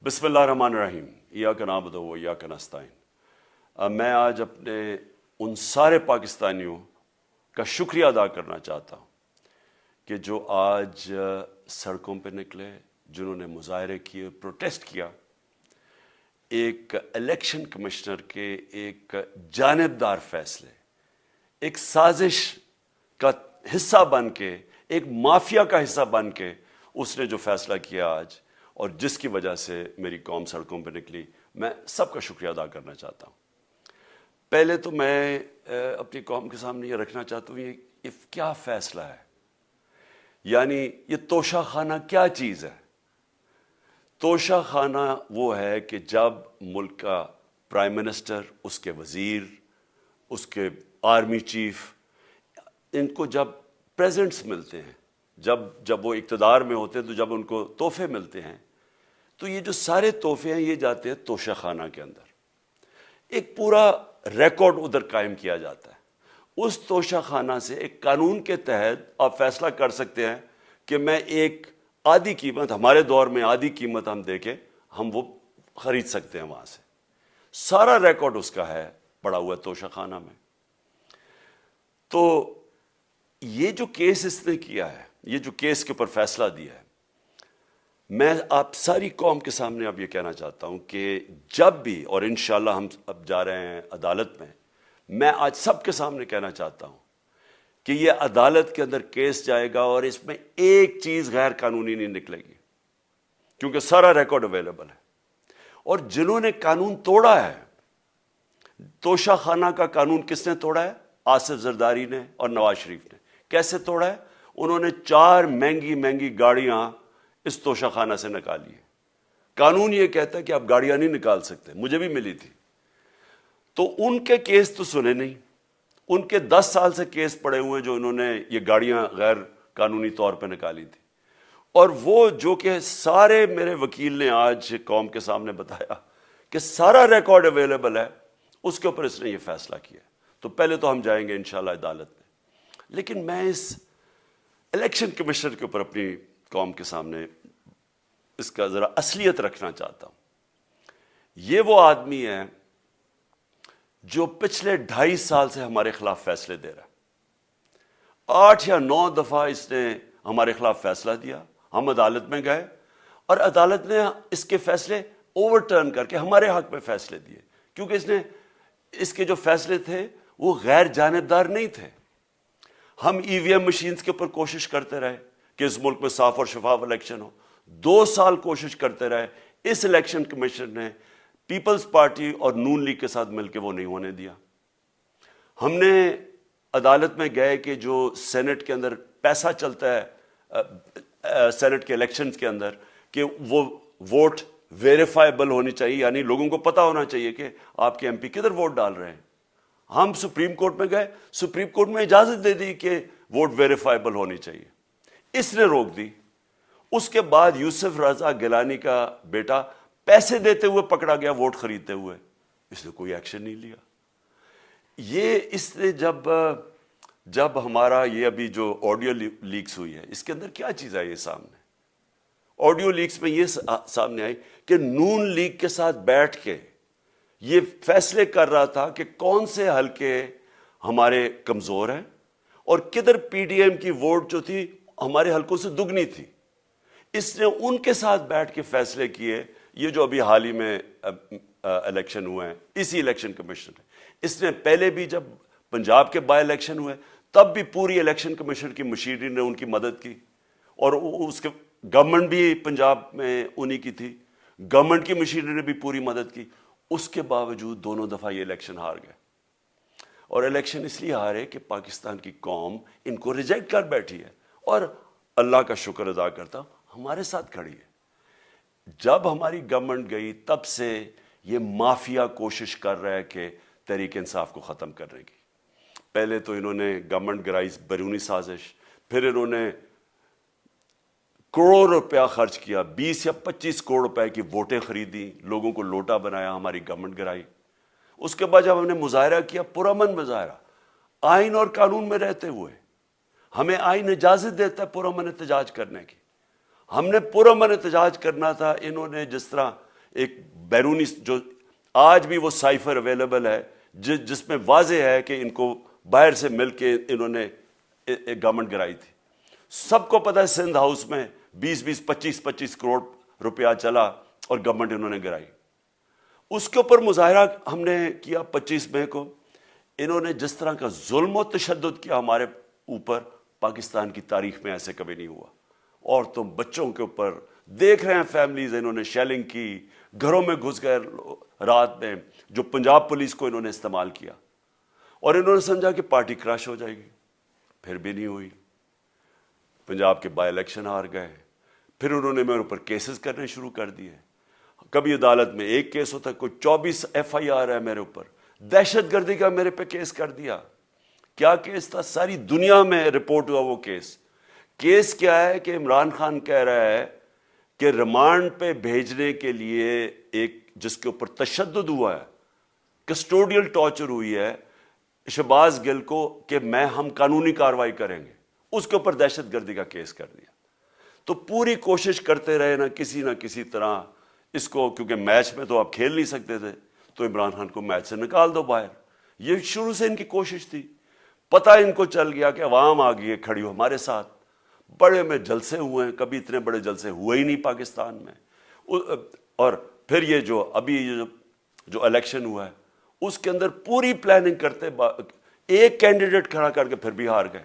بسم اللہ الرحمن الرحیم ایاک نعبد و ایاک نستعین۔ میں آج اپنے ان سارے پاکستانیوں کا شکریہ ادا کرنا چاہتا ہوں کہ جو آج سڑکوں پہ نکلے، جنہوں نے مظاہرے کیے، پروٹیسٹ کیا، ایک الیکشن کمشنر کے ایک جانبدار فیصلے، ایک سازش کا حصہ بن کے، ایک مافیا کا حصہ بن کے اس نے جو فیصلہ کیا آج، اور جس کی وجہ سے میری قوم سڑکوں پہ نکلی، میں سب کا شکریہ ادا کرنا چاہتا ہوں۔ پہلے تو میں اپنی قوم کے سامنے یہ رکھنا چاہتا ہوں یہ کیا فیصلہ ہے، یعنی یہ توشہ خانہ کیا چیز ہے۔ توشہ خانہ وہ ہے کہ جب ملک کا پرائم منسٹر، اس کے وزیر، اس کے آرمی چیف، ان کو جب پریزنٹس ملتے ہیں، جب وہ اقتدار میں ہوتے ہیں، تو جب ان کو تحفے ملتے ہیں، تو یہ جو سارے تحفے ہیں یہ جاتے ہیں توشہ خانہ کے اندر۔ ایک پورا ریکارڈ ادھر قائم کیا جاتا ہے۔ اس توشہ خانہ سے ایک قانون کے تحت آپ فیصلہ کر سکتے ہیں کہ میں ایک آدھی قیمت، ہمارے دور میں آدھی قیمت ہم دے کے ہم وہ خرید سکتے ہیں وہاں سے۔ سارا ریکارڈ اس کا ہے پڑا ہوا توشہ خانہ میں۔ تو یہ جو کیس اس نے کیا ہے، یہ جو کیس کے اوپر فیصلہ دیا ہے، میں آپ ساری قوم کے سامنے اب یہ کہنا چاہتا ہوں کہ جب بھی، اور انشاءاللہ ہم اب جا رہے ہیں عدالت میں آج سب کے سامنے کہنا چاہتا ہوں کہ یہ عدالت کے اندر کیس جائے گا اور اس میں ایک چیز غیر قانونی نہیں نکلے گی، کیونکہ سارا ریکارڈ اویلیبل ہے۔ اور جنہوں نے قانون توڑا ہے، توشہ خانہ کا قانون کس نے توڑا ہے؟ آصف زرداری نے اور نواز شریف نے۔ کیسے توڑا ہے؟ انہوں نے 4 مہنگی گاڑیاں اس توشہ خانہ سے نکالی ہے۔ قانون یہ کہتا ہے کہ آپ گاڑیاں نہیں نکال سکتے، مجھے بھی ملی تھی۔ تو ان کے کیس تو سنے نہیں، ان کے 10 سال سے کیس پڑے ہوئے ہیں جو انہوں نے یہ گاڑیاں غیر قانونی طور پہ نکالی تھی۔ اور وہ جو کہ سارے میرے وکیل نے آج قوم کے سامنے بتایا کہ سارا ریکارڈ اویلیبل ہے، اس کے اوپر اس نے یہ فیصلہ کیا۔ تو پہلے تو ہم جائیں گے انشاءاللہ عدالت میں، لیکن میں اس الیکشن کمیشنر کے اوپر اپنی قوم کے سامنے اس کا ذرا اصلیت رکھنا چاہتا ہوں۔ یہ وہ آدمی ہے جو پچھلے 2.5 سال سے ہمارے خلاف فیصلے دے رہا ہے۔ 8 یا 9 دفعہ اس نے ہمارے خلاف فیصلہ دیا، ہم عدالت میں گئے اور عدالت نے اس کے فیصلے اوور ٹرن کر کے ہمارے حق میں فیصلے دیے، کیونکہ اس کے جو فیصلے تھے وہ غیر جانبدار نہیں تھے۔ ہم ای وی ایم مشینز کے اوپر کوشش کرتے رہے کہ اس ملک میں صاف اور شفاف الیکشن ہو، 2 سال کوشش کرتے رہے۔ اس الیکشن کمیشن نے پیپلز پارٹی اور نون لیگ کے ساتھ مل کے وہ نہیں ہونے دیا۔ ہم نے عدالت میں گئے کہ جو سینٹ کے اندر پیسہ چلتا ہے، سینٹ کے الیکشنز کے اندر، کہ وہ ووٹ ویریفائبل ہونی چاہیے، یعنی لوگوں کو پتہ ہونا چاہیے کہ آپ کے ایم پی کدھر ووٹ ڈال رہے ہیں۔ ہم سپریم کورٹ میں گئے، سپریم کورٹ میں اجازت دے دی کہ ووٹ ویریفائبل ہونی چاہیے، اس نے روک دی۔ اس کے بعد یوسف رضا گیلانی کا بیٹا پیسے دیتے ہوئے پکڑا گیا ووٹ خریدتے ہوئے، اس نے کوئی ایکشن نہیں لیا۔ یہ اس نے جب ہمارا یہ ابھی جو آڈیو لیکس ہوئی ہے، اس کے اندر کیا چیز آئی ہے سامنے؟ آڈیو لیکس میں یہ سامنے آئی کہ نون لیگ کے ساتھ بیٹھ کے یہ فیصلے کر رہا تھا کہ کون سے حلقے ہمارے کمزور ہیں اور کدھر پی ڈی ایم کی ووٹ جو تھی ہمارے حلقوں سے دگنی تھی۔ اس نے ان کے ساتھ بیٹھ کے فیصلے کیے۔ یہ جو ابھی حال ہی میں الیکشن ہوئے ہیں، اسی الیکشن کمیشن نے، اس نے پہلے بھی جب پنجاب کے بائی الیکشن ہوئے تب بھی پوری الیکشن کمیشن کی مشینری نے ان کی مدد کی، اور اس کے گورنمنٹ بھی پنجاب میں انہی کی تھی، گورنمنٹ کی مشینری نے بھی پوری مدد کی۔ اس کے باوجود دونوں دفعہ یہ الیکشن ہار گئے، اور الیکشن اس لیے ہارے کہ پاکستان کی قوم ان کو ریجیکٹ کر بیٹھی ہے، اور اللہ کا شکر ادا کرتا ہوں ہمارے ساتھ کھڑی ہے۔ جب ہماری گورنمنٹ گئی تب سے یہ مافیا کوشش کر رہا ہے کہ تحریک انصاف کو ختم کرنے کی۔ پہلے تو انہوں نے گورنمنٹ گرائی بیرونی سازش، پھر انہوں نے کروڑ روپیہ خرچ کیا، 20 یا 25 کروڑ روپے کی ووٹیں خریدی، لوگوں کو لوٹا بنایا، ہماری گورنمنٹ گرائی۔ اس کے بعد جب ہم نے مظاہرہ کیا، پرامن مظاہرہ، آئین اور قانون میں رہتے ہوئے، ہمیں آئین اجازت دیتا ہے پرامن احتجاج کرنے کی، ہم نے پرامن احتجاج کرنا تھا۔ انہوں نے جس طرح ایک بیرونی جو آج بھی وہ سائفر اویلیبل ہے جس میں واضح ہے کہ ان کو باہر سے مل کے انہوں نے ایک گورنمنٹ گرائی تھی. سب کو پتہ ہے سندھ ہاؤس میں 25 کروڑ روپیہ چلا اور گورنمنٹ انہوں نے گرائی. اس کے اوپر مظاہرہ ہم نے کیا 25 مئی کو. انہوں نے جس طرح کا ظلم و تشدد کیا ہمارے اوپر پاکستان کی تاریخ میں ایسے کبھی نہیں ہوا. عورتوں بچوں کے اوپر دیکھ رہے ہیں فیملیز, انہوں نے شیلنگ کی, گھروں میں گھس گئے رات میں, جو پنجاب پولیس کو انہوں نے استعمال کیا, اور انہوں نے سمجھا کہ پارٹی کراش ہو جائے گی. پھر بھی نہیں ہوئی. پنجاب کے بائی الیکشن ہار گئے. پھر انہوں نے میرے اوپر کیسز کرنے شروع کر دیے. کبھی عدالت میں ایک کیس ہوتا, کوئی 24 FIR ہے میرے اوپر. دہشت گردی کا میرے پہ کیس کر دیا. کیا کیس تھا؟ ساری دنیا میں رپورٹ ہوا وہ کیس. کیس کیا ہے کہ عمران خان کہہ رہا ہے کہ ریمانڈ پہ بھیجنے کے لیے ایک جس کے اوپر تشدد ہوا ہے, کسٹوڈیل ٹارچر ہوئی ہے شہباز گل کو, کہ ہم قانونی کارروائی کریں گے. اس کے اوپر دہشت گردی کا کیس کر دیا. تو پوری کوشش کرتے رہے نہ کسی طرح اس کو, کیونکہ میچ میں تو آپ کھیل نہیں سکتے تھے, تو عمران خان کو میچ سے نکال دو باہر. یہ شروع سے ان کی کوشش تھی. پتہ ان کو چل گیا کہ عوام آ گئی ہے کھڑی ہو ہمارے ساتھ. بڑے میں جلسے ہوئے ہیں, کبھی اتنے بڑے جلسے ہوئے ہی نہیں پاکستان میں. اور پھر یہ جو ابھی جو الیکشن ہوا ہے اس کے اندر پوری پلاننگ کرتے, ایک کینڈیڈیٹ کھڑا کر کے پھر بھی ہار گئے.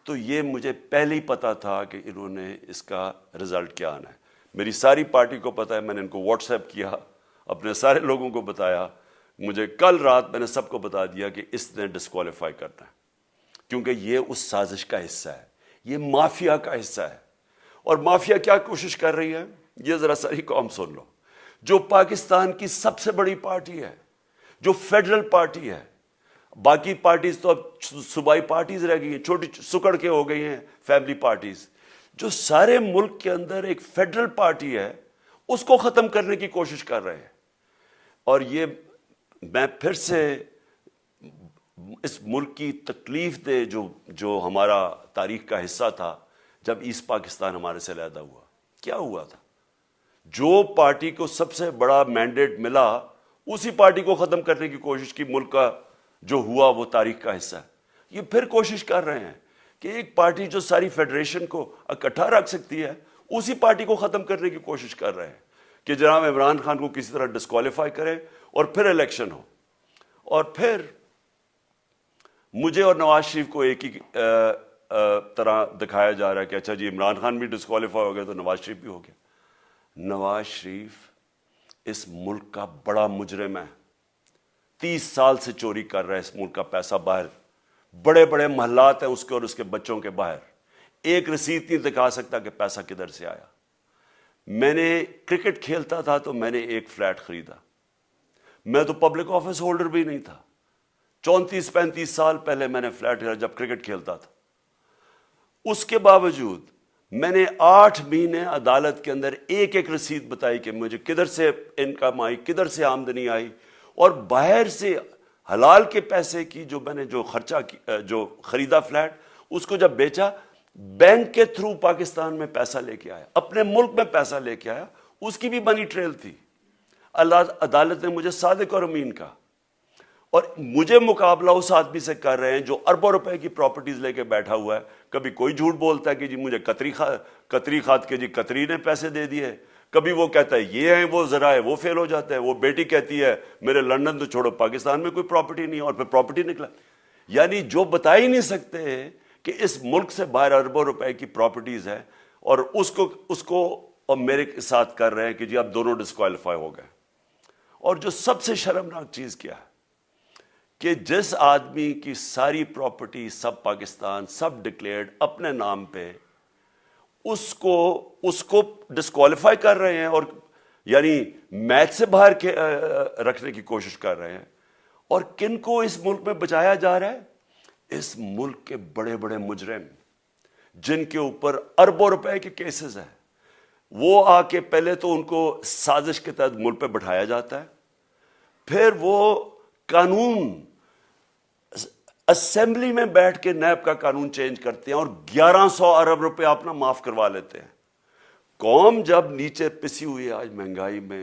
تو یہ مجھے پہلے ہی پتا تھا کہ انہوں نے اس کا رزلٹ کیا آنا ہے. میری ساری پارٹی کو پتا ہے, میں نے ان کو واٹس ایپ کیا, اپنے سارے لوگوں کو بتایا. مجھے کل رات میں نے سب کو بتا دیا کہ اس نے ڈسکوالیفائی کرنا ہے, کیونکہ یہ اس سازش کا حصہ ہے, یہ مافیا کا حصہ ہے. اور مافیا کیا کوشش کر رہی ہے, یہ ذرا ساری قوم سن لو. جو پاکستان کی سب سے بڑی پارٹی ہے, جو فیڈرل پارٹی ہے, باقی پارٹیز تو اب صوبائی پارٹیز رہ گئی ہیں, چھوٹی سکڑ کے ہو گئی ہیں فیملی پارٹیز. جو سارے ملک کے اندر ایک فیڈرل پارٹی ہے, اس کو ختم کرنے کی کوشش کر رہے ہیں. اور یہ میں پھر سے اس ملک کی تکلیف دے جو ہمارا تاریخ کا حصہ تھا, جب ایسٹ پاکستان ہمارے سے علیحدہ ہوا, کیا ہوا تھا؟ جو پارٹی کو سب سے بڑا مینڈیٹ ملا اسی پارٹی کو ختم کرنے کی کوشش کی. ملک کا جو ہوا وہ تاریخ کا حصہ ہے. یہ پھر کوشش کر رہے ہیں کہ ایک پارٹی جو ساری فیڈریشن کو اکٹھا رکھ سکتی ہے, اسی پارٹی کو ختم کرنے کی کوشش کر رہے ہیں کہ جناب عمران خان کو کسی طرح ڈسکوالیفائی کرے اور پھر الیکشن ہو. اور پھر مجھے اور نواز شریف کو ایک ہی طرح دکھایا جا رہا ہے کہ اچھا جی عمران خان بھی ڈسکوالیفائی ہو گیا تو نواز شریف بھی ہو گیا. نواز شریف اس ملک کا بڑا مجرم ہے. 30 سال سے چوری کر رہا ہے اس ملک کا پیسہ باہر. بڑے بڑے محلات ہیں اس کے اور اس کے بچوں کے باہر. ایک رسید نہیں دکھا سکتا کہ پیسہ کدھر سے آیا. میں نے کرکٹ کھیلتا تھا تو میں نے ایک فلیٹ خریدا. میں تو پبلک آفس ہولڈر بھی نہیں تھا. 34-35 سال پہلے میں نے فلیٹ خریدا جب کرکٹ کھیلتا تھا. اس کے باوجود میں نے 8 مہینے عدالت کے اندر ایک ایک رسید بتائی کہ مجھے کدھر سے انکم آئی, کدھر سے آمدنی آئی, اور باہر سے حلال کے پیسے کی جو میں نے جو خرچہ جو خریدا فلیٹ, اس کو جب بیچا بینک کے تھرو پاکستان میں پیسہ لے کے آیا, اپنے ملک میں پیسہ لے کے آیا. اس کی بھی منی ٹریل تھی. عدالت نے مجھے صادق اور امین کہا, اور مجھے مقابلہ اس آدمی سے کر رہے ہیں جو اربوں روپے کی پراپرٹیز لے کے بیٹھا ہوا ہے. کبھی کوئی جھوٹ بولتا ہے کہ جی مجھے قطری خات کے جی قطری نے پیسے دے دیے, کبھی وہ کہتا ہے یہ ہے وہ ذرائع وہ فیل ہو جاتا ہے. وہ بیٹی کہتی ہے میرے لندن تو چھوڑو پاکستان میں کوئی پراپرٹی نہیں, اور پھر پراپرٹی نکلا. یعنی جو بتا ہی نہیں سکتے کہ اس ملک سے باہر اربوں روپے کی پراپرٹیز ہیں, اور اس کو اور میرے ساتھ کر رہے ہیں کہ جی اب دونوں ڈسکوالیفائی ہو گئے. اور جو سب سے شرمناک چیز کیا ہے کہ جس آدمی کی ساری پراپرٹی سب پاکستان سب ڈکلیئرڈ اپنے نام پہ, اس کو ڈسکوالیفائی کر رہے ہیں, اور یعنی میچ سے باہر رکھنے کی کوشش کر رہے ہیں. اور کن کو اس ملک میں بچایا جا رہا ہے؟ اس ملک کے بڑے بڑے مجرم جن کے اوپر اربوں روپے کے کیسز ہیں, وہ آ کے پہلے تو ان کو سازش کے تحت ملک پہ بٹھایا جاتا ہے, پھر وہ قانون اسمبلی میں بیٹھ کے نیب کا قانون چینج کرتے ہیں اور 1100 ارب روپے اپنا معاف کروا لیتے ہیں. قوم جب نیچے پسی ہوئی ہے آج مہنگائی میں,